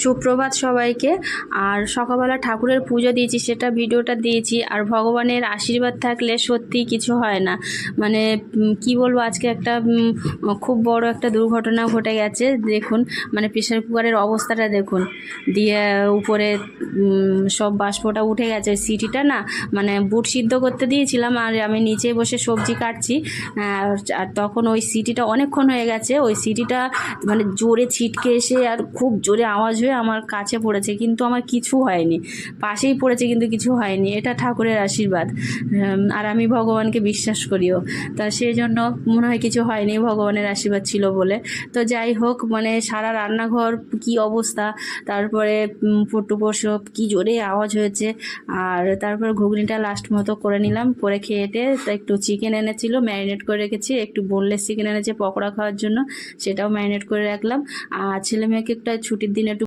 সুপ্রভাত সবাইকে। আর সকালবেলা ঠাকুরের পুজো দিয়েছি, সেটা ভিডিওটা দিয়েছি। আর ভগবানের আশীর্বাদ থাকলে সত্যি কিছু হয় না। মানে কি বলবো, আজকে একটা খুব বড় একটা দুর্ঘটনা ঘটে গেছে। দেখুন, মানে প্রেশার কুকারের অবস্থাটা দেখুন, দিয়ে উপরে সব বাষ্পটা উঠে গেছে। সিটিটা না, মানে বুট সিদ্ধ করতে দিয়েছিলাম আর আমি নিচে বসে সবজি কাটছি। আর তখন ওই সিটিটা অনেকক্ষণ হয়ে গেছে, ওই সিটিটা মানে জোরে ছিটকে এসে আর খুব জোরে আওয়াজ হয়ে আমার কাছে পড়েছে, কিন্তু আমার কিছু হয়নি। পাশেই পড়েছে কিন্তু কিছু হয়নি। এটা ঠাকুরের আশীর্বাদ। আর আমি ভগবানকে বিশ্বাস করিও, তা সেই জন্য মনে হয় কিছু হয়নি, ভগবানের আশীর্বাদ ছিল বলে। তো যাই হোক, মানে সারা রান্নাঘর কি অবস্থা, তারপরে পুটুপো সব কি জোরে আওয়াজ হয়েছে। আর তারপর ঘুগনিটা লাস্ট মতো করে নিলাম, করে খেয়েটে একটু চিকেন এনেছিল, ম্যারিনেট করে রেখেছি। একটু বোনলেস চিকেন এনেছে পকোড়া খাওয়ার জন্য, সেটাও ম্যারিনেট করে রাখলাম। আর ছেলে মেয়েকে একটা ছুটির দিন একটু